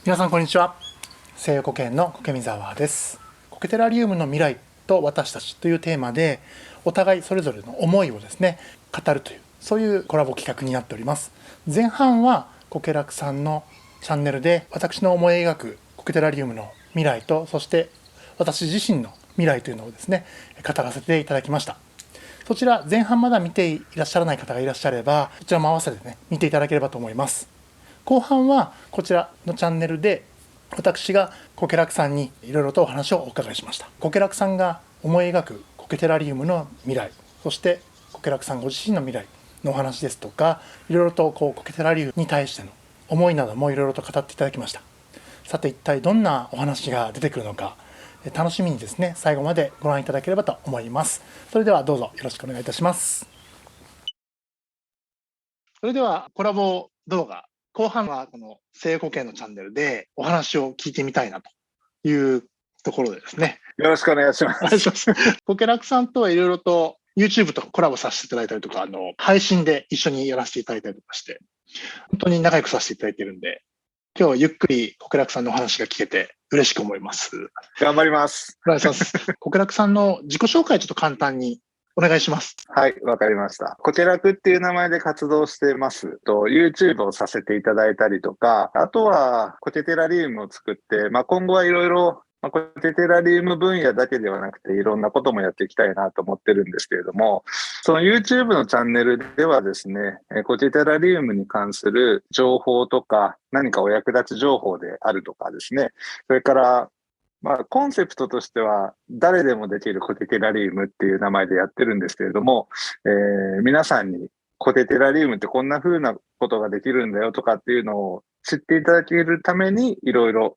皆さんこんにちは。西洋苔園の苔見沢です。苔テラリウムの未来と私たちというテーマで、お互いそれぞれの思いをですね語るという、そういうコラボ企画になっております。前半は苔楽さんのチャンネルで私の思い描く苔テラリウムの未来と、そして私自身の未来というのをですね語らせていただきました。そちら前半まだ見ていらっしゃらない方がいらっしゃれば、そちらも合わせてね見ていただければと思います。後半はこちらのチャンネルで私が苔楽さんにいろいろとお話をお伺いしました。苔楽さんが思い描く苔テラリウムの未来、そして苔楽さんご自身の未来のお話ですとか、いろいろと苔テラリウムに対しての思いなどもいろいろと語っていただきました。さて一体どんなお話が出てくるのか、楽しみにですね最後までご覧いただければと思います。それではどうぞよろしくお願いいたします。それではコラボ動画後半はこの西洋苔園のチャンネルでお話を聞いてみたいなというところでですね。よろしくお願いします。お願いします。苔楽さんとはいろいろと YouTube とかコラボさせていただいたりとか、配信で一緒にやらせていただいたりとかして、本当に仲良くさせていただいているんで、今日はゆっくり苔楽さんのお話が聞けて嬉しく思います。頑張ります。お願いします。苔楽さんの自己紹介ちょっと簡単にお願いします。はい、わかりました。苔楽っていう名前で活動してます。YouTube をさせていただいたりとか、あとは苔テラリウムを作って、今後はいろいろ苔テラリウム分野だけではなくていろんなこともやっていきたいなと思ってるんですけれども、その YouTube のチャンネルではですね、苔テラリウムに関する情報とか、何かお役立ち情報であるとかですね、それからコンセプトとしては、誰でもできる苔テラリウムっていう名前でやってるんですけれども、皆さんに苔テラリウムってこんな風なことができるんだよとかっていうのを知っていただけるために、いろいろ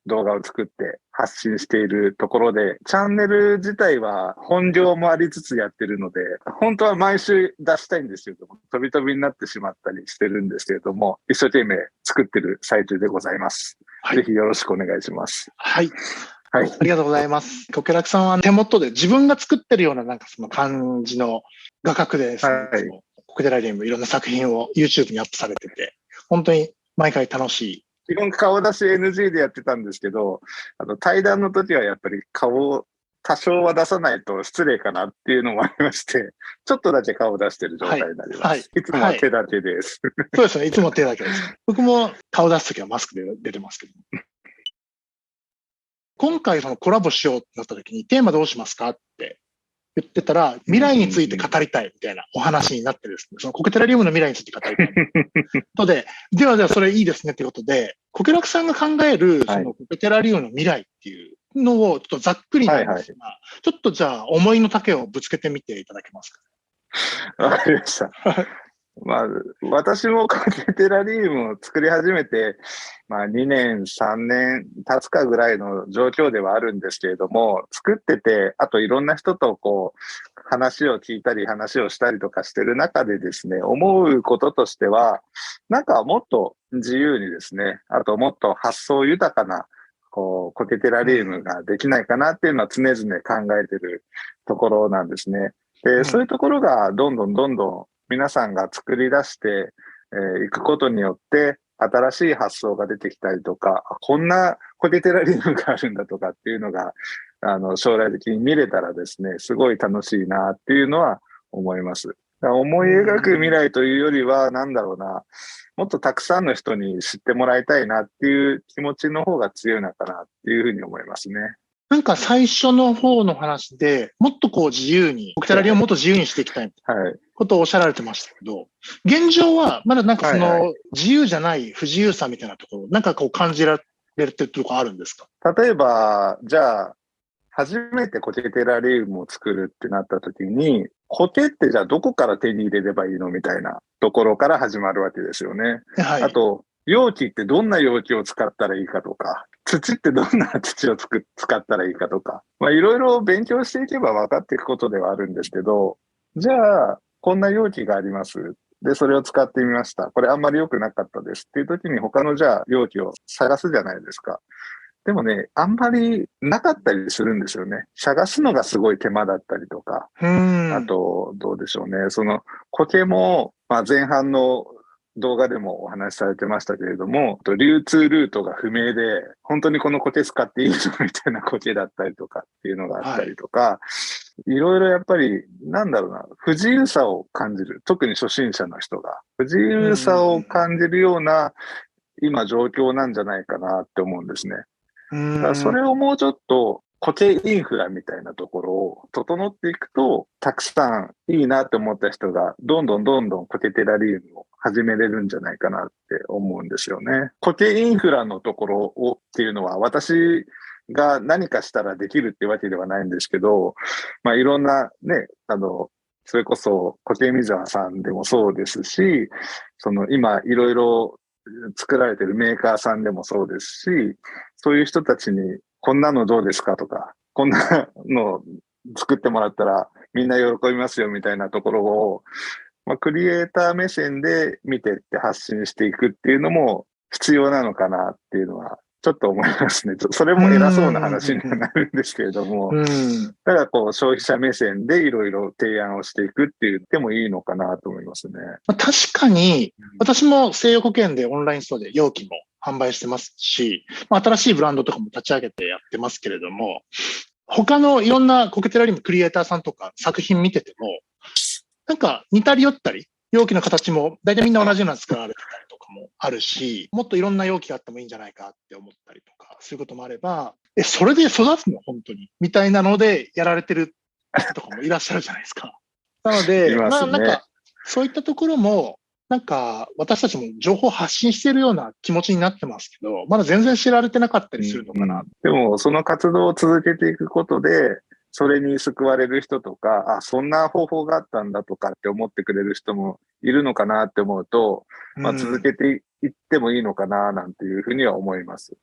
動画を作って発信しているところで、チャンネル自体は本業もありつつやってるので、本当は毎週出したいんですけども、飛び飛びになってしまったりしてるんですけれども、一生懸命作ってる最中でございます。はい、ぜひよろしくお願いします。はい。はい。ありがとうございます。苔楽さんは手元で自分が作ってるようなその感じの画角でですね、はい、苔テラリウムいろんな作品を YouTube にアップされてて、本当に毎回楽しい。基本顔出し NG でやってたんですけど、対談の時はやっぱり顔を多少は出さないと失礼かなっていうのもありまして、ちょっとだけ顔を出してる状態になります。はい。いつもは手だけです。そうですね。いつも手だけです。僕も顔出す時はマスクで出てますけど。今回そのコラボしようってなった時にテーマどうしますかって言ってたら、未来について語りたいみたいなお話になってですね、その苔テラリウムの未来について語りたい。ので、ではそれいいですねってことで、苔楽さんが考えるその苔テラリウムの未来っていうのをちょっとざっくりなんですが、ちょっとじゃあ思いの丈をぶつけてみていただけますか。わかりました。私も苔テラリウムを作り始めて、2年、3年経つかぐらいの状況ではあるんですけれども、作ってて、あといろんな人と話を聞いたり話をしたりとかしてる中でですね、思うこととしては、もっと自由にですね、あともっと発想豊かな、苔テラリウムができないかなっていうのは常々考えてるところなんですね。で、そういうところがどんどん皆さんが作り出していくことによって、新しい発想が出てきたりとか、こんな苔テラリウムがあるんだとかっていうのが、将来的に見れたらですね、すごい楽しいなっていうのは思います。思い描く未来というよりは、もっとたくさんの人に知ってもらいたいなっていう気持ちの方が強いのかなっていうふうに思いますね。最初の方の話で、もっと自由に、苔テラリウムをもっと自由にしていきたいみたいなことをおっしゃられてましたけど、現状はまだその自由じゃない不自由さみたいなところ、感じられるってところあるんですか？例えば、じゃあ、初めて苔テラリウムを作るってなった時に、苔ってじゃあどこから手に入れればいいのみたいなところから始まるわけですよね。はい、あと、容器ってどんな容器を使ったらいいかとか、土ってどんな土を使ったらいいかとか、いろいろ勉強していけば分かっていくことではあるんですけど、じゃあ、こんな容器があります。で、それを使ってみました。これあんまり良くなかったですっていう時に他のじゃあ容器を探すじゃないですか。でもね、あんまりなかったりするんですよね。探すのがすごい手間だったりとか。あと、どうでしょうね。その、苔も、前半の動画でもお話しされてましたけれども、流通ルートが不明で、本当にこのコケ使っていいのみたいなコケだったりとかっていうのがあったりとか、いろいろやっぱり、なんだろうな、不自由さを感じる。特に初心者の人が。不自由さを感じるような、今状況なんじゃないかなって思うんですね。だからそれをもうちょっと固定インフラみたいなところを整っていくと、たくさんいいなって思った人がどんどんコケテラリウムを始めれるんじゃないかなって思うんですよね。固定インフラのところをっていうのは私が何かしたらできるってわけではないんですけど、まあいろんなね、それこそ固定水沢さんでもそうですし、その今いろいろ作られてるメーカーさんでもそうですし、そういう人たちにこんなのどうですかとか、こんなの作ってもらったらみんな喜びますよみたいなところを、まあ、クリエイター目線で見てって発信していくっていうのも必要なのかなっていうのはちょっと思いますね。それも偉そうな話にはなるんですけれども、ただこう消費者目線でいろいろ提案をしていくって言ってもいいのかなと思いますね。確かに、私も西洋保険でオンラインストアで容器も販売してますし、新しいブランドとかも立ち上げてやってますけれども、他のいろんなコケテラリウムクリエイターさんとか作品見てても、なんか似たり寄ったり、容器の形も大体みんな同じようなの作られてたりとかもあるし、もっといろんな容器があってもいいんじゃないかって思ったりとか、そういうこともあれば、それで育つの本当にみたいなのでやられてる人とかもいらっしゃるじゃないですか。なので、なんか、そういったところも、なんか、私たちも情報発信しているような気持ちになってますけど、まだ全然知られてなかったりするのかな。でも、その活動を続けていくことで、それに救われる人とか、あ、そんな方法があったんだとかって思ってくれる人もいるのかなって思うと、まあ、続けていってもいいのかななんていうふうには思います。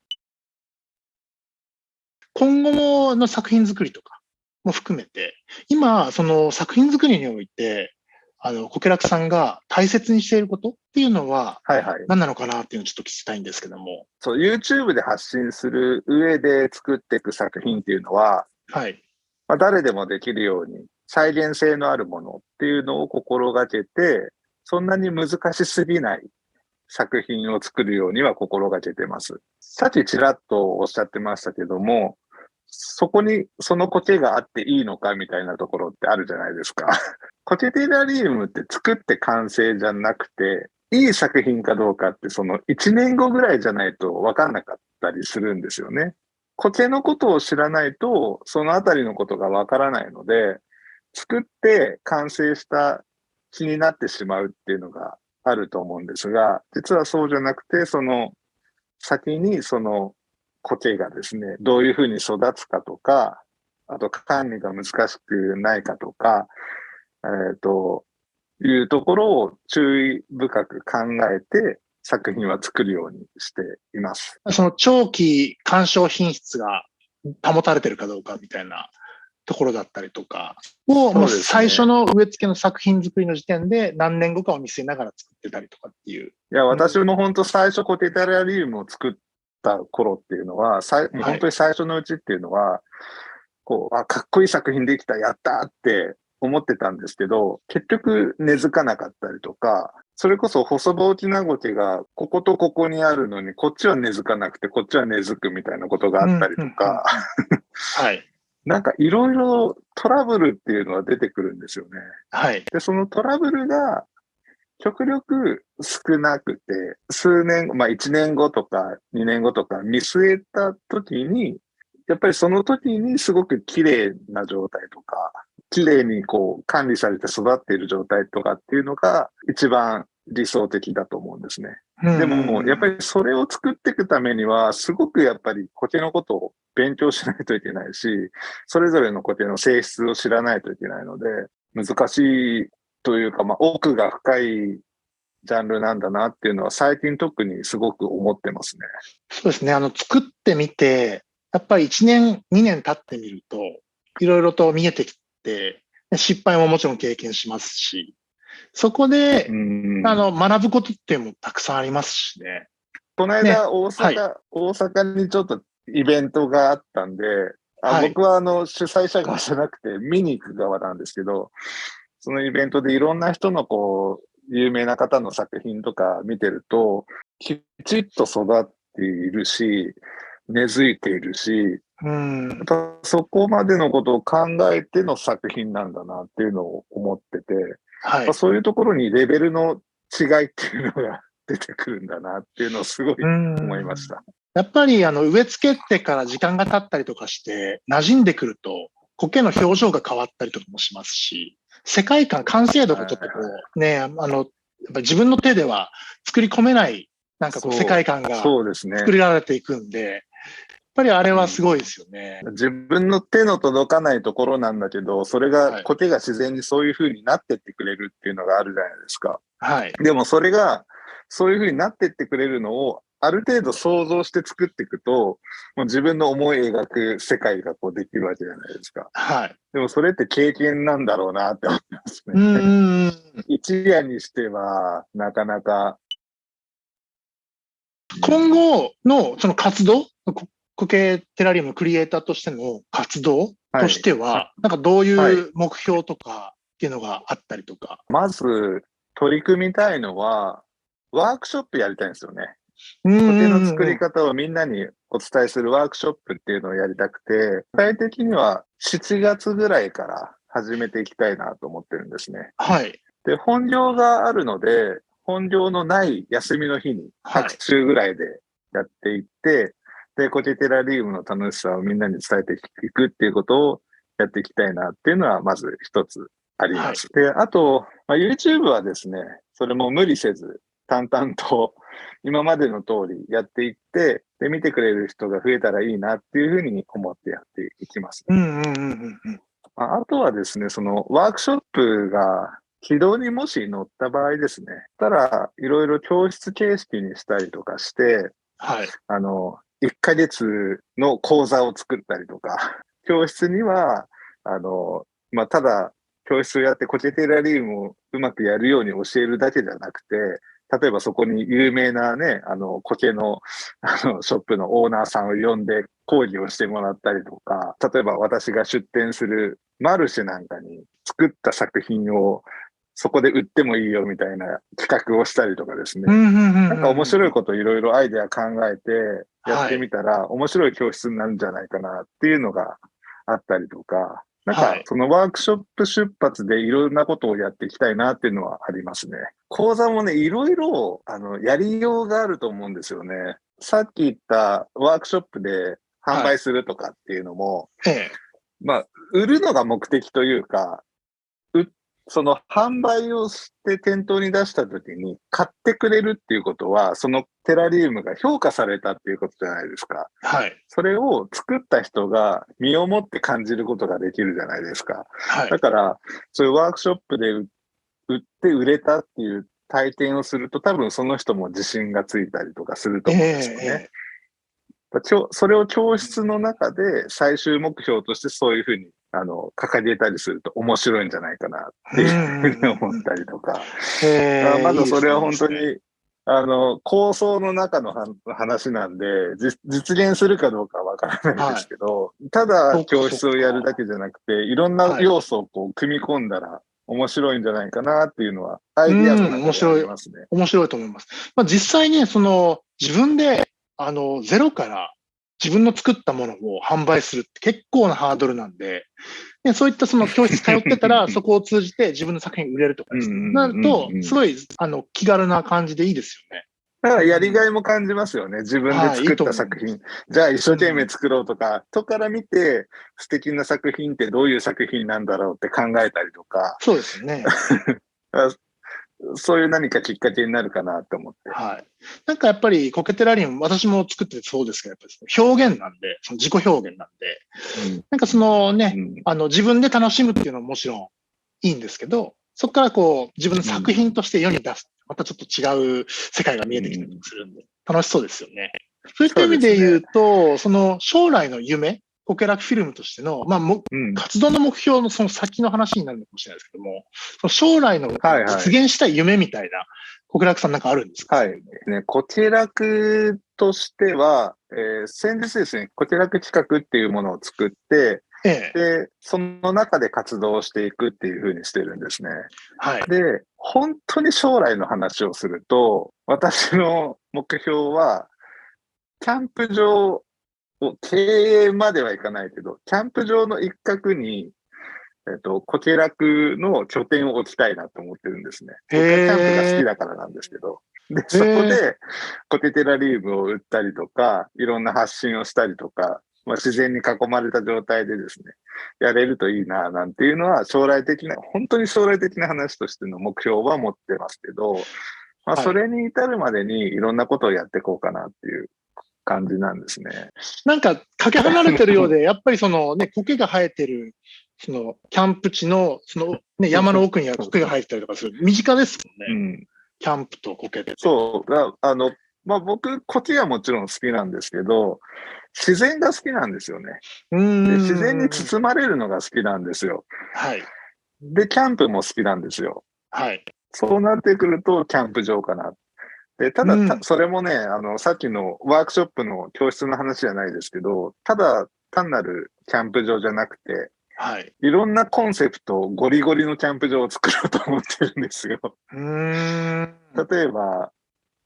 今後の作品作りとかも含めて、今、その作品作りにおいて、コケラクさんが大切にしていることっていうのは、何なのかなっていうのをちょっと聞きたいんですけども。そう、YouTube で発信する上で作っていく作品っていうのは、はい。まあ、誰でもできるように再現性のあるものっていうのを心がけて、そんなに難しすぎない作品を作るようには心がけてます。さっきちらっとおっしゃってましたけども、そこにそのコケがあっていいのかみたいなところってあるじゃないですか。コケテラリウムって作って完成じゃなくて、いい作品かどうかってその1年後ぐらいじゃないと分かんなかったりするんですよね。コケのことを知らないと、そのあたりのことが分からないので、作って完成した気になってしまうっていうのがあると思うんですが、実はそうじゃなくて、その先にその苔がですね、どういうふうに育つかとか、あと管理が難しくないかとか、いうところを注意深く考えて作品は作るようにしています。その長期鑑賞品質が保たれてるかどうかみたいなところだったりとかを、もう最初の植え付けの作品作りの時点で何年後かを見据えながら作ってたりとかっていう。いや、私も本当最初コテタラリウムを作った頃っていうのは、本当に最初のうちっていうのは、こう、かっこいい作品できた、やったって思ってたんですけど、結局根付かなかったりとか、それこそ細葉沖縄ゴケがこことここにあるのに、こっちは根付かなくて、こっちは根付くみたいなことがあったりとか、はい。なんかいろいろトラブルっていうのは出てくるんですよね。はい。で、そのトラブルが極力少なくて、数年、まあ1年後とか2年後とか見据えた時に、やっぱりその時にすごく綺麗な状態とか、綺麗にこう管理されて育っている状態とかっていうのが一番理想的だと思うんですね。でも、やっぱりそれを作っていくためには、すごくやっぱり苔のことを勉強しないといけないし、それぞれの苔の性質を知らないといけないので、難しいというか、まあ、奥が深いジャンルなんだなっていうのは最近特にすごく思ってますね。そうですね。作ってみて、やっぱり1年、2年経ってみると、いろいろと見えてきて、失敗ももちろん経験しますし、そこで、学ぶことっていうのもたくさんありますしね。この間、大阪にちょっとイベントがあったんで、僕は主催者側じゃなくて見に行く側なんですけど、そのイベントでいろんな人のこう、有名な方の作品とか見てると、きちっと育っているし、根付いているし、うん。やっぱそこまでのことを考えての作品なんだなっていうのを思ってて、はい。そういうところにレベルの違いっていうのが出てくるんだなっていうのをすごい思いました。やっぱり植え付けてから時間が経ったりとかして馴染んでくると苔の表情が変わったりとかもしますし、世界観、完成度がちょっとこうね、やっぱ自分の手では作り込めないなんかこう世界観がそうですね。作られていくんで、やっぱりあれはすごいですよね。自分の手の届かないところなんだけど、それが苔が自然にそういう風になってってくれるっていうのがあるじゃないですか。はい。でもそれがそういう風になってってくれるのをある程度想像して作っていくと、もう自分の思い描く世界がこうできるわけじゃないですか。はい。でもそれって経験なんだろうなって思いますね。一夜にしてはなかなか。今後のその活動、苔テラリウムのクリエイターとしての活動としては、なんかどういう目標とかっていうのがあったりとか。まず取り組みたいのは、ワークショップやりたいんですよね。苔の作り方をみんなにお伝えするワークショップっていうのをやりたくて、具体的には7月ぐらいから始めていきたいなと思ってるんですね。はい。で、本業があるので、本業のない休みの日に各週ぐらいでやっていって、で、苔テラリウムの楽しさをみんなに伝えていくっていうことをやっていきたいなっていうのはまず一つあります。で、あと、YouTube はですね、それも無理せず、淡々と今までの通りやっていって、で、見てくれる人が増えたらいいなっていうふうに思ってやっていきます。あとはですね、そのワークショップが軌道にもし乗った場合ですね、たらいろいろ教室形式にしたりとかして、はい。1ヶ月の講座を作ったりとか、教室には、ただ教室をやって苔テラリウムをうまくやるように教えるだけじゃなくて、例えばそこに有名なね、苔の、ショップのオーナーさんを呼んで講義をしてもらったりとか、例えば私が出店するマルシェなんかに作った作品をそこで売ってもいいよみたいな企画をしたりとかですね。なんか面白いこといろいろアイデア考えてやってみたら面白い教室になるんじゃないかなっていうのがあったりとか、なんかそのワークショップ出発でいろんなことをやっていきたいなっていうのはありますね。講座もね、いろいろやりようがあると思うんですよね。さっき言ったワークショップで販売するとかっていうのも、売るのが目的というか、その販売をして店頭に出したときに買ってくれるっていうことは、そのテラリウムが評価されたっていうことじゃないですか。はい。それを作った人が身をもって感じることができるじゃないですか。はい。だから、そういうワークショップで売って売れたっていう体験をすると、多分その人も自信がついたりとかすると思うんですよね。それを教室の中で最終目標としてそういうふうに掲げたりすると面白いんじゃないかなっていうふうに思ったりとか。まだそれは本当に、構想の中の話なんで、実現するかどうかはわからないですけど、ただ教室をやるだけじゃなくて、いろんな要素をこう組み込んだら面白いんじゃないかなっていうのは、アイディアの中でありますね。面白いと思います。実際ね、自分で、ゼロから自分の作ったものを販売するって結構なハードルなんで、そういったその教室通ってたら、そこを通じて自分の作品売れるとかですね。なると、すごい、気軽な感じでいいですよね。だからやりがいも感じますよね。自分で作った作品。じゃあ一生懸命作ろうとか、人から見て素敵な作品ってどういう作品なんだろうって考えたりとか。そうですよね。そういう何かきっかけになるかなと思って。はい。なんかやっぱり苔テラリウム、私も作っててそうですけど、やっぱり表現なんで、その自己表現なんで、なんか自分で楽しむっていうのはもちろんいいんですけど、そこからこう、自分の作品として世に出す。またちょっと違う世界が見えてきたりするんで、楽しそうですよね。そういった意味で言うと、その将来の夢、苔楽フィルムとしての、活動の目標のその先の話になるのかもしれないですけども、その将来の実現したい夢みたいな、苔楽さんなんかあるんですか？はい。ね、苔楽としては、先日ですね、苔楽企画っていうものを作って、ええ。で、その中で活動していくっていう風にしてるんですね。はい。で、本当に将来の話をすると、私の目標は、キャンプ場を経営まではいかないけど、キャンプ場の一角に、コケラクの拠点を置きたいなと思ってるんですね。僕はキャンプが好へえ。きだからなんですけど。で、へそこえ。でコケテラリウムを売ったりとか、いろんな発信をしたりとか、まあ、自然に囲まれた状態でですね、やれるといいな、なんていうのは将来的な、本当に将来的な話としての目標は持ってますけど、まあ、はい。それに至るまでにいろんなことをやっていこうかなっていう感じなんですね。なんか、かけ離れてるようで、やっぱりそのね、苔が生えてる、その、キャンプ地の、その、ね、山の奥には苔が生えてたりとかする。身近ですもんね。うん。キャンプと苔って。そう。まあ、僕、こっちはもちろん好きなんですけど、自然が好きなんですよね。うーで、自然にん。包まれるのが好きなんですよ。はい。で、キャンプも好きなんですよ。はい。そうなってくると、キャンプ場かな。で、ただ、うん。それもね、さっきのワークショップの教室の話じゃないですけど、ただ単なるキャンプ場じゃなくて、はい。いろんなコンセプト、ゴリゴリのキャンプ場を作ろうと思ってるんですよ。うーん。例えば、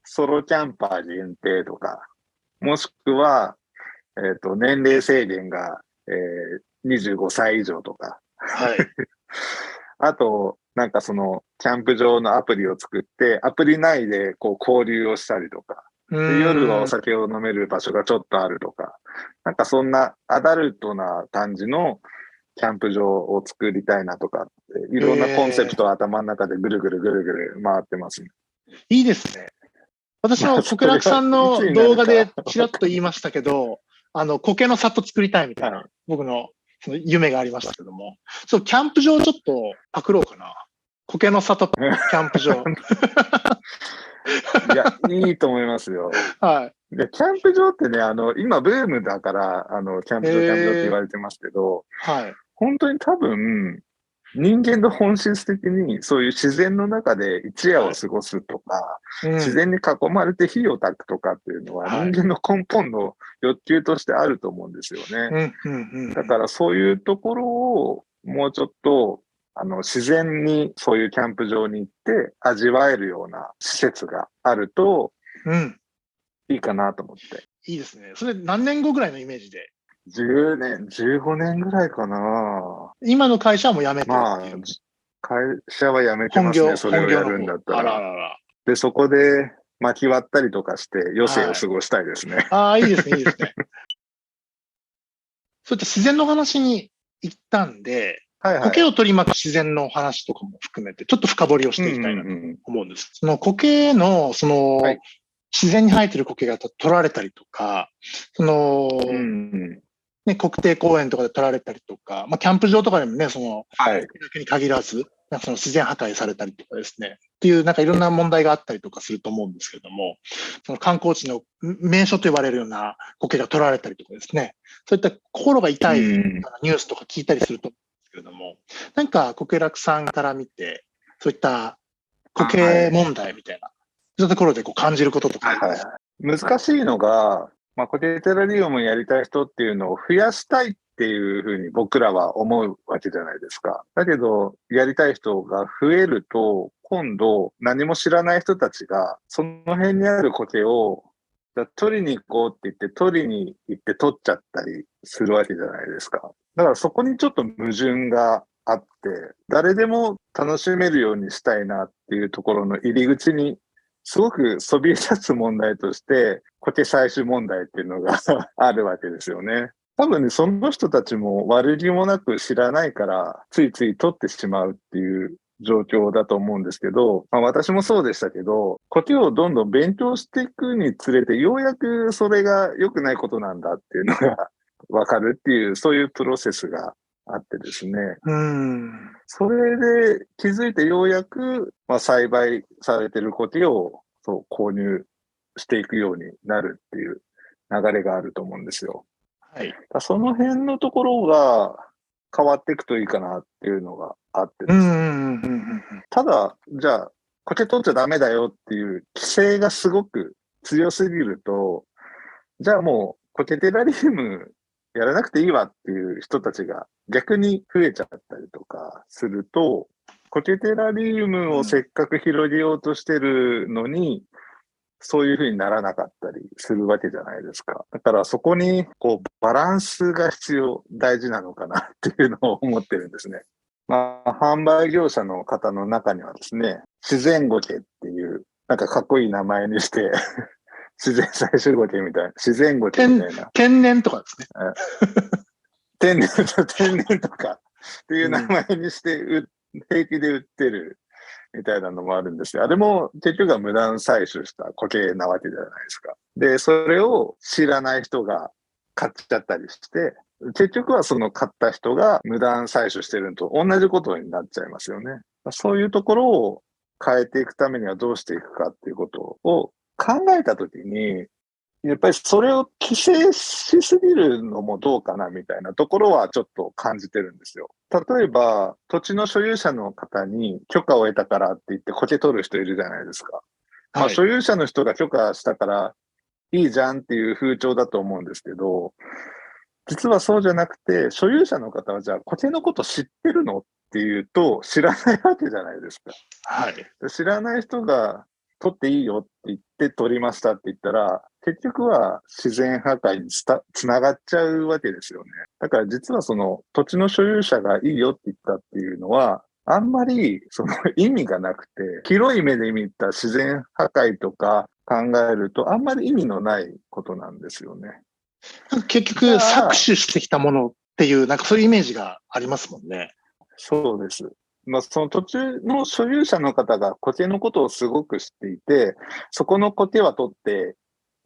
ソロキャンパー限定とか、もしくは、年齢制限が、25歳以上とか、はい。あと、なんかその、キャンプ場のアプリを作って、アプリ内でこう交流をしたりとか、うで、夜はおーん。酒を飲める場所がちょっとあるとか、なんかそんなアダルトな感じのキャンプ場を作りたいなとかって、いろんなコンセプトを頭の中でぐるぐるぐるぐる回ってますね。いいですね。私まあ、もそれがコケラクさんいつのになるか動画でちらっと言いましたけど、苔の里作りたいみたいな、はい。僕のその夢がありましたけども、そう、キャンプ場ちょっとパクろうかな。苔の里キャンプ場。いや、いいと思いますよ。はで、キャンプ場ってね、今ブームだから、キャンい。プ場、キャンプ場って言へえ。われてますけど、はい。本当に多分、人間の本質的にそういう自然の中で一夜はい。を過ごすとか、うん。自然に囲まれて火を焚くとかっていうのは人はい。間の根本の欲求としてあると思うんですよね。うん、うん、うん。だからそういうところをもうちょっと自然にそういうキャンプ場に行って味わえるような施設があるとうん。いいかなと思って。いいですね。それ何年後ぐらいのイメージで。10年、15年ぐらいかな。今の会社はもう辞めてってまあ、いう。会社は辞めてますね。それ本をやるんだ業の方。あらあったら。らら。で、そこで巻き割ったりとかして余生をはい。過ごしたいですね。ああ、いいですね、いいですね。そういった自然の話に行ったんで、はいはい。苔を取り巻く自然の話とかも含めて、ちょっと深掘りをしうんていきたいなとうんうん。思うんです。その苔の、はい。自然に生えてる苔が取られたりとか、その、うんうん。ね、国定公園とかで取られたりとか、まあ、キャンプ場とかでもね、はい。苔だけに限らず、なんかその自然破壊されたりとかですね、っていうなんかいろんな問題があったりとかすると思うんですけれども、その観光地の名所と言われるような苔が取られたりとかですね、そういった心が痛ういん。ニュースとか聞いたりすると思うんですけれども、なんか苔楽さんから見て、そういった苔はい。問題みたいな、そういったところでこう感じることとかあります？はいはいはい。難しいのが、まあ、コケテラリウムやりたい人っていうのを増やしたいっていうふうに僕らは思うわけじゃないですか。だけど、やりたい人が増えると、今度何も知らない人たちが、その辺にある苔を、じゃあ取りに行こうって言って、取りに行って取っちゃったりするわけじゃないですか。だからそこにちょっと矛盾があって、誰でも楽しめるようにしたいなっていうところの入り口にすごくそびえ立つ問題として、苔採取問題っていうのがあるわけですよね。多分ね、その人たちも悪気もなく知らないから、ついつい取ってしまうっていう状況だと思うんですけど、まあ、私もそうでしたけど、苔をどんどん勉強していくにつれて、ようやくそれが良くないことなんだっていうのがわかるっていう、そういうプロセスがあってですね。うーん。それで気づいてようやく、まあ、栽培されてる苔をそう購入していくようになるっていう流れがあると思うんですよ。はい。その辺のところが変わっていくといいかなっていうのがあってうん、うですね。ん、うん、うん。ただ、じゃあ、苔取っちゃダメだよっていう規制がすごく強すぎると、じゃあもう苔テラリウムやらなくていいわっていう人たちが逆に増えちゃったりとかすると、コケテラリウムをせっかく広げようとしてるのに、そういうふうにならなかったりするわけじゃないですか。だからそこにこうバランスが大事なのかなっていうのを思ってるんですね。まあ、販売業者の方の中にはですね、自然ゴケっていう、なんかかっこいい名前にして自然採集ゴケみたいな、自然ゴケみたいな。天然とかですね。天然とかっていう名前にして平気で売ってるみたいなのもあるんですよ。あれも結局は無断採取した苔なわけじゃないですか。で、それを知らない人が買っちゃったりして、結局はその買った人が無断採取してるのと同じことになっちゃいますよね。そういうところを変えていくためにはどうしていくかっていうことを考えたときに、やっぱりそれを規制しすぎるのもどうかなみたいなところはちょっと感じてるんですよ。例えば、土地の所有者の方に許可を得たからって言って苔取る人いるじゃないですか。まあ、所有者の人が許可したからいいじゃんっていう風潮だと思うんですけど、実はそうじゃなくて、所有者の方はじゃあ苔のこと知ってるのっていうと知らないわけじゃないですか。はい。知らない人が取っていいよって言って取りましたって言ったら、結局は自然破壊につながっちゃうわけですよね。だから実はその土地の所有者がいいよって言ったっていうのは、あんまりその意味がなくて、広い目で見た自然破壊とか考えると、あんまり意味のないことなんですよね。結局、搾取してきたものっていう、なんかそういうイメージがありますもんね。そうです。まあ、その土地の所有者の方が苔のことをすごく知っていて、そこの苔は取って、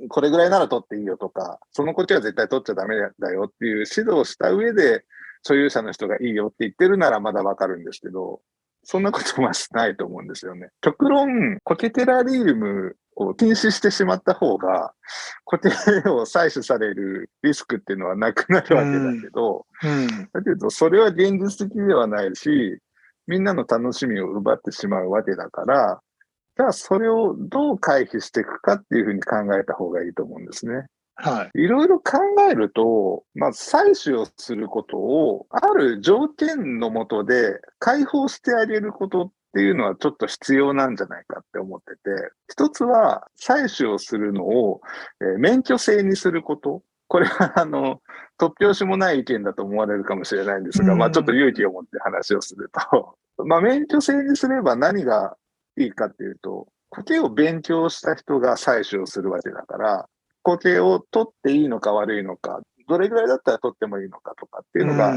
これぐらいなら取っていいよとか、その苔は絶対取っちゃダメだよっていう指導をした上で、所有者の人がいいよって言ってるならまだわかるんですけど、そんなことはしないと思うんですよね。極論、苔テラリウムを禁止してしまった方が、苔を採取されるリスクっていうのはなくなるわけだけど、だけど、それは現実的ではないし、みんなの楽しみを奪ってしまうわけだから、じゃあそれをどう回避していくかっていうふうに考えた方がいいと思うんですね。はい。いろいろ考えると、まあ、採取をすることを、ある条件のもとで解放してあげることっていうのはちょっと必要なんじゃないかって思ってて、一つは採取をするのを、免許制にすること。これは突拍子もない意見だと思われるかもしれないんですが、まあちょっと勇気を持って話をすると、まあ免許制にすれば何がいいかっていうと、苔を勉強した人が採取をするわけだから、苔を取っていいのか悪いのか、どれぐらいだったら取ってもいいのかとかっていうのが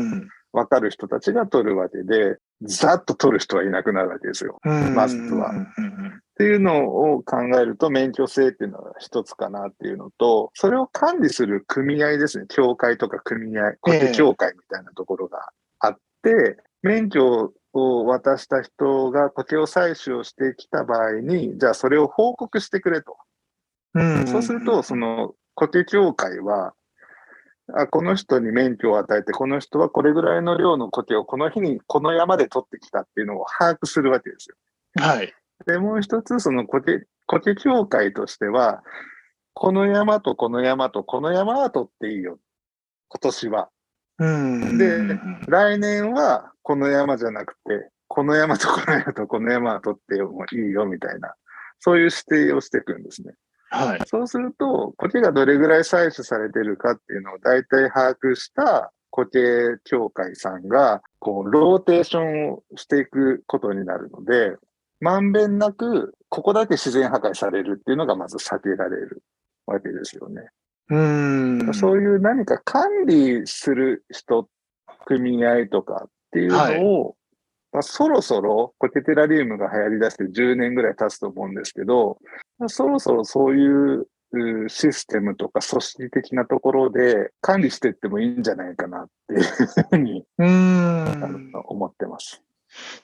分かる人たちが取るわけで、ざっと取る人はいなくなるわけですよ。まずは。っていうのを考えると、免許制っていうのは一つかなっていうのと、それを管理する組合ですね。協会とか組合、苔協会みたいなところがあって、免許を渡した人が苔を採取をしてきた場合に、じゃあそれを報告してくれと。そうすると、その苔協会は、この人に免許を与えて、この人はこれぐらいの量の苔をこの日にこの山で取ってきたっていうのを把握するわけですよ。はい。で、もう一つ、その苔協会としては、この山とこの山とこの山は取っていいよ。今年は。で、来年はこの山じゃなくて、この山とこの山とこの山は取ってもいいよみたいな、そういう指定をしていくんですね。はい。そうすると、苔がどれぐらい採取されているかっていうのを大体把握した苔協会さんが、こう、ローテーションをしていくことになるので、まんべんなく、ここだけ自然破壊されるっていうのがまず避けられるわけですよね。そういう何か管理する人、組合とかっていうのを、まあ、そろそろ苔テラリウムが流行り出して10年ぐらい経つと思うんですけど、まあ、そろそろそういうシステムとか組織的なところで管理していってもいいんじゃないかなっていうふうに思ってます。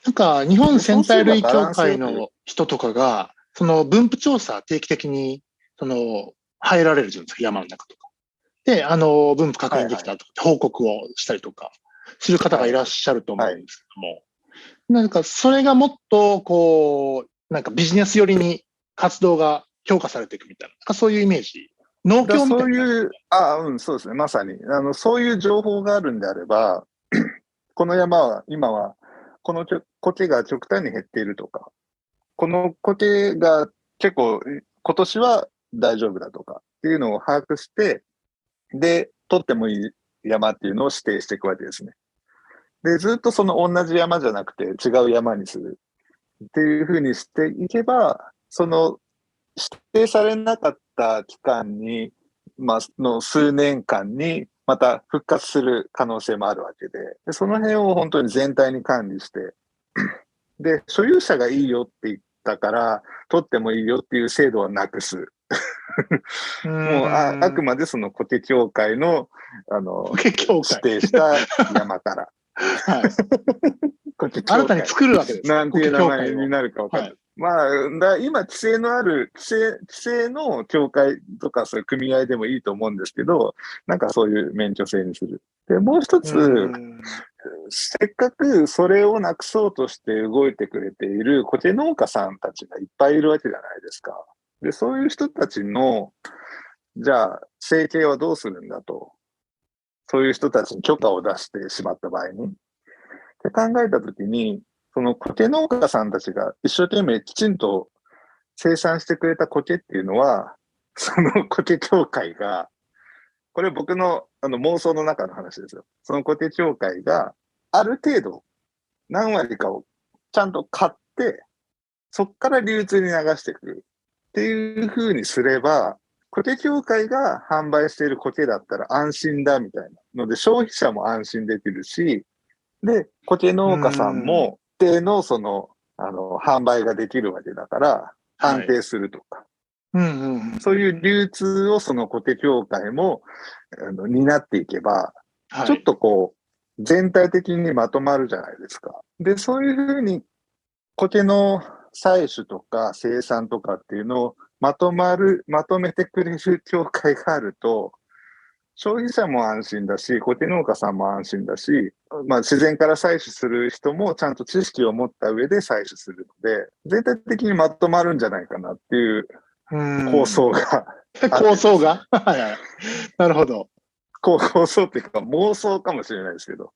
なんか日本生態類協会の人とかが、その分布調査定期的に入られるじゃないですか、山の中とか。で、分布確認できたとか、報告をしたりとかする方がいらっしゃると思うんですけども、なんかそれがもっとこう、なんかビジネス寄りに活動が評価されていくみたいな、なんかそういうイメージ農協みたそいうな。いう、そうですね。まさに。そういう情報があるんであれば、この山は、今は、この苔が極端に減っているとか、この苔が結構、今年は大丈夫だとかっていうのを把握して、で、取ってもいい山っていうのを指定していくわけですね。で、ずっとその同じ山じゃなくて違う山にするっていうふうにしていけば、その指定されなかった期間に、の数年間にまた復活する可能性もあるわけで、その辺を本当に全体に管理して、で、所有者がいいよって言ったから、取ってもいいよっていう制度はなくす。もうあくまでその苔協会の、苔協会指定した山から。はい。苔協会新たに作るわけです。なんていう名苔協会を前になるか分かんない。はい。今、規制のある、規制の協会とかそういう組合でもいいと思うんですけど、なんかそういう免許制にする。で、もう一つ、せっかくそれをなくそうとして動いてくれている苔農家さんたちがいっぱいいるわけじゃないですか。で、そういう人たちの、じゃあ、生計はどうするんだと。そういう人たちに許可を出してしまった場合に。って考えたときに、その苔農家さんたちが一生懸命きちんと生産してくれた苔っていうのは、その苔協会が、これ僕の妄想の中の話ですよ。その苔協会がある程度何割かをちゃんと買って、そこから流通に流していくっていう風にすれば、苔協会が販売している苔だったら安心だみたいなので、消費者も安心できるし、で、苔農家さんも一定の販売ができるわけだから、安定するとか。そういう流通をその苔協会も担っていけば、はい、ちょっとこう、全体的にまとまるじゃないですか。で、そういうふうに苔の採取とか生産とかっていうのをまとめてくれる協会があると、消費者も安心だし、苔農家さんも安心だし、自然から採取する人もちゃんと知識を持った上で採取するので、全体的にまとまるんじゃないかなっていう構想が構想がなるほど。構想っていうか妄想かもしれないですけど。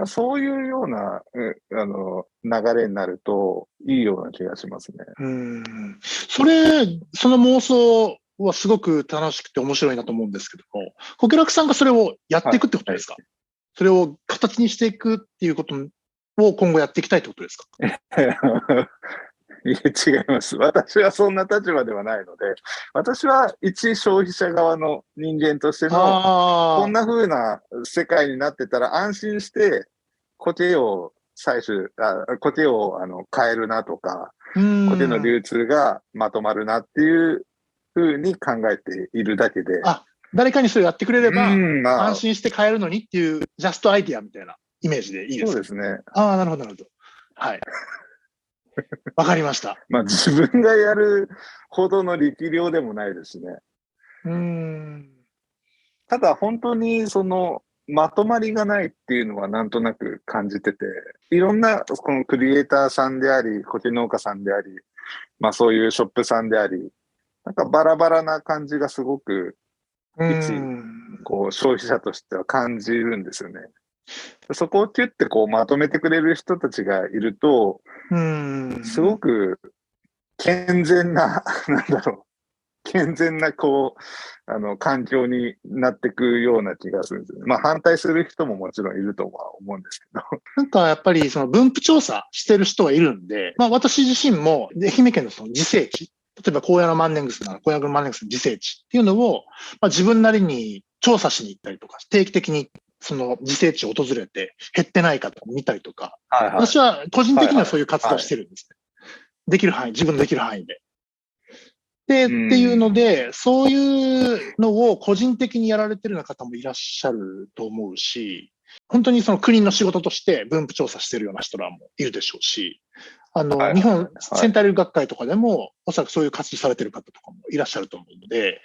そういうような、流れになるといいような気がしますね。その妄想はすごく楽しくて面白いなと思うんですけども、小倉さんがそれをやっていくってことですか？それを形にしていくっていうことを今後やっていきたいってことですか？いえ、違います。私はそんな立場ではないので、私は一消費者側の人間としての、こんな風な世界になってたら安心して苔を苔を買えるなとか、苔の流通がまとまるなっていう風に考えているだけで。誰かにそれやってくれれば、安心して買えるのにっていうジャストアイディアみたいなイメージでいいですか？そうですね。なるほど、なるほど。はい。わかりました。自分がやるほどの力量でもないですね。ただ本当にまとまりがないっていうのはなんとなく感じてて、いろんなこのクリエイターさんであり、苔農家さんであり、そういうショップさんであり、なんかバラバラな感じがすごく、消費者としては感じるんですよね。そこをキュッてまとめてくれる人たちがいると、すごく健全な、健全な環境になっていくような気がするんですよね。反対する人ももちろんいるとは思うんですけど。なんかやっぱりその分布調査してる人はいるんで、私自身も愛媛県のその自生地、例えば高野マンネングスなら高野マンネングスの自生地っていうのを、自分なりに調査しに行ったりとか、定期的にその自生地を訪れて減ってないかとか見たりとか、私は個人的にはそういう活動をしてるんですね。できる範囲、自分のできる範囲で。っていうので、そういうのを個人的にやられてるような方もいらっしゃると思うし、本当にその国の仕事として分布調査してるような人らもいるでしょうし、日本センター学会とかでも、おそらくそういう活動されてる方とかもいらっしゃると思うので、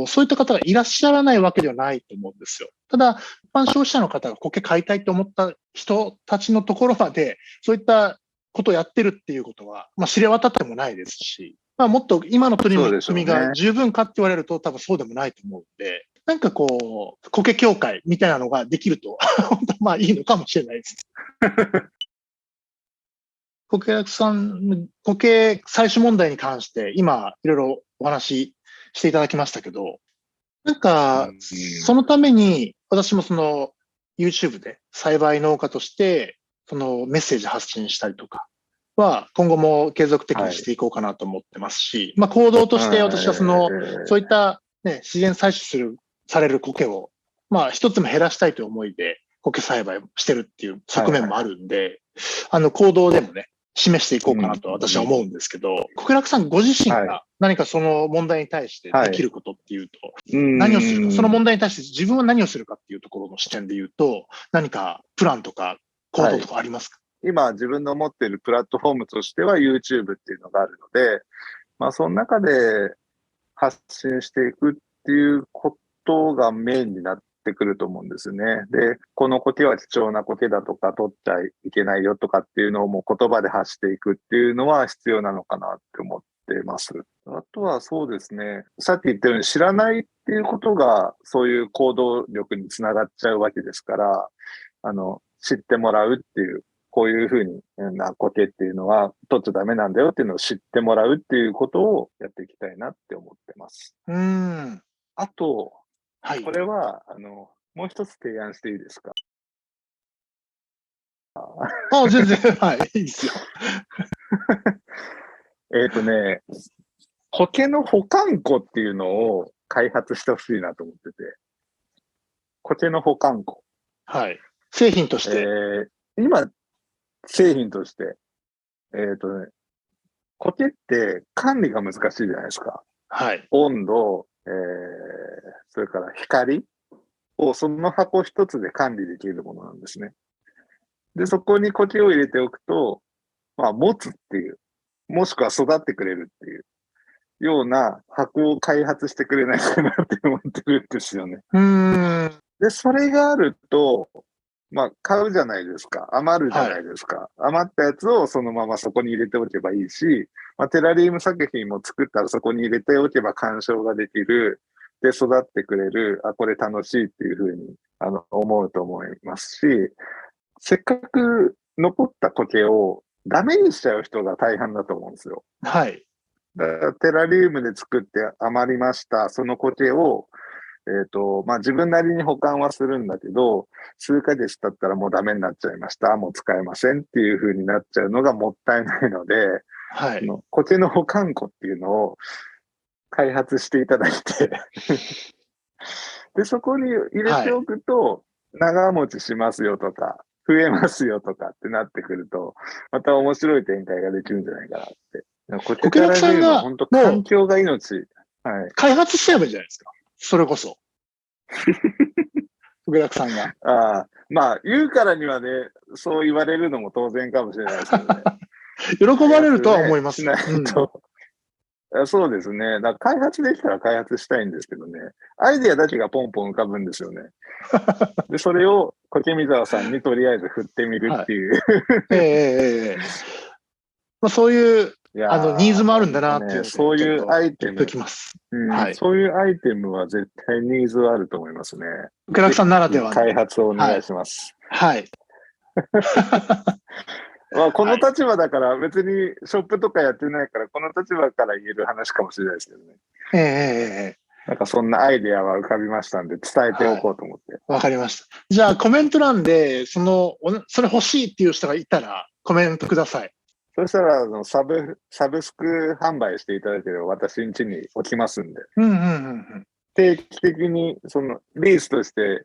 そういった方がいらっしゃらないわけではないと思うんですよ。ただ、一般消費者の方が苔買いたいと思った人たちのところまで、そういったことをやってるっていうことは、知れ渡ってもないですし、まあ、もっと今の取りそうでしょうね組みが十分かって言われると多分そうでもないと思うんで、なんかこう、苔協会みたいなのができると、本当まあいいのかもしれないです。苔さん、苔採取問題に関して今いろいろお話ししていただきましたけど、なんか、そのために私もその YouTube で栽培農家としてそのメッセージ発信したりとかは今後も継続的にしていこうかなと思ってますし、まあ行動として私はそういったね、自然採取される苔を、まあ一つも減らしたいという思いで苔栽培してるっていう側面もあるんで、行動でもね、示していこうかなと私は思うんですけど、小倉さんご自身が何かその問題に対してできることっていうと、何をするか、その問題に対して自分は何をするかっていうところの視点で言うと、何かプランとか行動とかありますか？今自分の持っているプラットフォームとしては YouTube っていうのがあるので、まあその中で発信していくっていうことがメインになってくると思うんですね。で、この苔は貴重な苔だとか取っちゃいけないよとかっていうのをもう言葉で発していくっていうのは必要なのかなって思ってます。あとはそうですね、さっき言ったように知らないっていうことがそういう行動力につながっちゃうわけですから、知ってもらうっていう、こういうふうにな苔っていうのは取っちゃダメなんだよっていうのを知ってもらうっていうことをやっていきたいなって思ってます。あと、はい。これは、もう一つ提案していいですか？あ、全然、はい、いいですよ。ね、苔の保管庫っていうのを開発してほしいなと思ってて。苔の保管庫。はい。製品として。今、製品として、苔って管理が難しいじゃないですか。はい。温度、それから光をその箱一つで管理できるものなんですね。で、そこに苔を入れておくと、まあ、持つっていう、もしくは育ってくれるっていうような箱を開発してくれないかなって思ってるんですよね。で、それがあると、まあ、買うじゃないですか。余るじゃないですか。余ったやつをそのままそこに入れておけばいいし、まあ、テラリウム作品も作ったらそこに入れておけば鑑賞ができる。で、育ってくれる。あ、これ楽しいっていうふうに、思うと思いますし、せっかく残った苔をダメにしちゃう人が大半だと思うんですよ。はい。だからテラリウムで作って余りました。その苔を、まあ、自分なりに保管はするんだけど、数ヶ月経ったらもうダメになっちゃいました。もう使えませんっていう風になっちゃうのがもったいないので、はい。苔の保管庫っていうのを開発していただいてで、そこに入れておくと、長持ちしますよとか、増えますよとかってなってくると、また面白い展開ができるんじゃないかなって。苔テラリウムは本当環境が命。はい。開発しちゃえばいいじゃないですか。それこそ。小倉さんが。ああ、まあ、言うからにはね、そう言われるのも当然かもしれないですけどね。喜ばれるとは思います。しないと。そうですね。だから開発できたら開発したいんですけどね。アイデアだけがポンポン浮かぶんですよね。で、それを苔見沢さんにとりあえず振ってみるっていう。まあ、そういうニーズもあるんだなっていう、そういうアイテム、そういうアイテムは絶対ニーズはあると思いますね。小倉さんならではの開発をお願いします。はい。まあこの立場だから別にショップとかやってないからこの立場から言える話かもしれないですけどね。なんかそんなアイデアは浮かびましたんで伝えておこうと思って。わかりました。じゃあコメント欄でそれ欲しいっていう人がいたらコメントください。そしたらサブスク販売していただければ私ん家に置きますんで。定期的にそのリースとして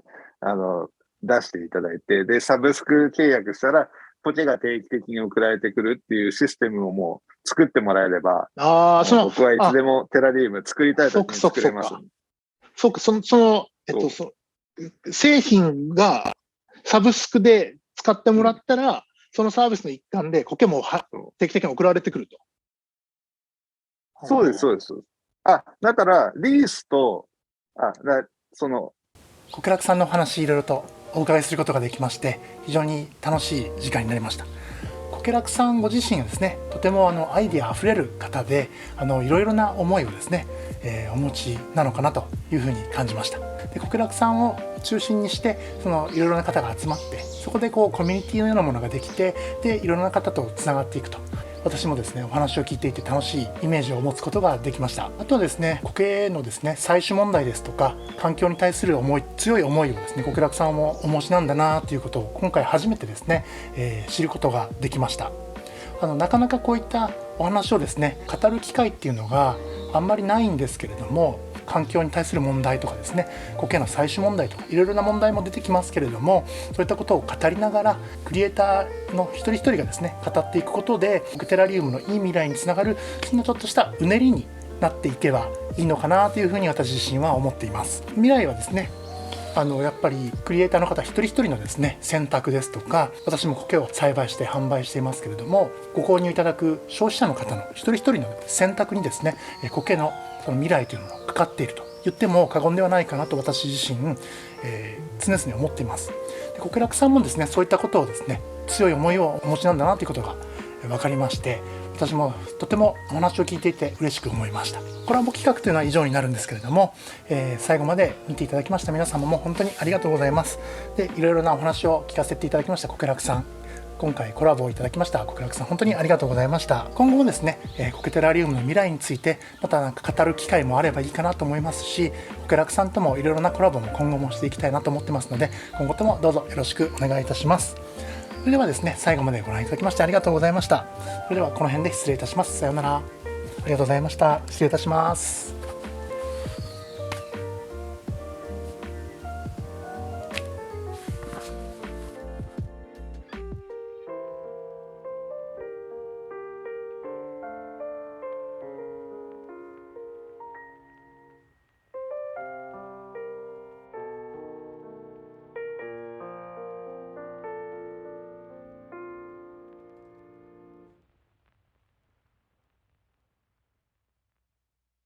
出していただいて、で、サブスク契約したら、苔が定期的に送られてくるっていうシステムをもう作ってもらえれば、僕はいつでもテラリウム作りたいときに作れます。そうか、製品がサブスクで使ってもらったら、そのサービスの一環で苔も定期的に送られてくると。そうです、そうです。あ、だから、リースと、小倉さんの話いろいろとお伺いすることができまして、非常に楽しい時間になりました。苔楽さんご自身はですね、とてもアイデアあふれる方で、いろいろな思いをですね、お持ちなのかなというふうに感じました。で、苔楽さんを中心にしていろいろな方が集まって、そこでコミュニティのようなものができて、でいろんな方とつながっていくと、私もですねお話を聞いていて楽しいイメージを持つことができました。あとはですね、苔のですね採取問題ですとか環境に対する強い思いをですね苔楽さんもお持ちなんだなということを今回初めてですね、知ることができました。なかなかこういったお話をですね語る機会っていうのがあんまりないんですけれども、環境に対する問題とかですね、苔の採取問題とかいろいろな問題も出てきますけれども、そういったことを語りながらクリエイターの一人一人がですね語っていくことで、苔テラリウムのいい未来につながる、そんなちょっとしたうねりになっていけばいいのかなというふうに私自身は思っています。未来はですね、やっぱりクリエイターの方一人一人のですね選択ですとか、私も苔を栽培して販売していますけれども、ご購入いただく消費者の方の一人一人の選択にですね苔のその未来というのがかかっていると言っても過言ではないかなと私自身、常々思っています。で、苔楽さんもですねそういったことをですね強い思いをお持ちなんだなということが分かりまして、私もとてもお話を聞いていて嬉しく思いました。コラボ企画というのは以上になるんですけれども、最後まで見ていただきました皆様も本当にありがとうございます。で、いろいろなお話を聞かせていただきました苔楽さん、今回コラボをいただきました苔楽さん、本当にありがとうございました。今後もですね、苔テラリウムの未来についてまた語る機会もあればいいかなと思いますし、苔楽さんともいろいろなコラボも今後もしていきたいなと思ってますので、今後ともどうぞよろしくお願いいたします。それではですね、最後までご覧いただきましてありがとうございました。それではこの辺で失礼いたします。さようなら。ありがとうございました。失礼いたします。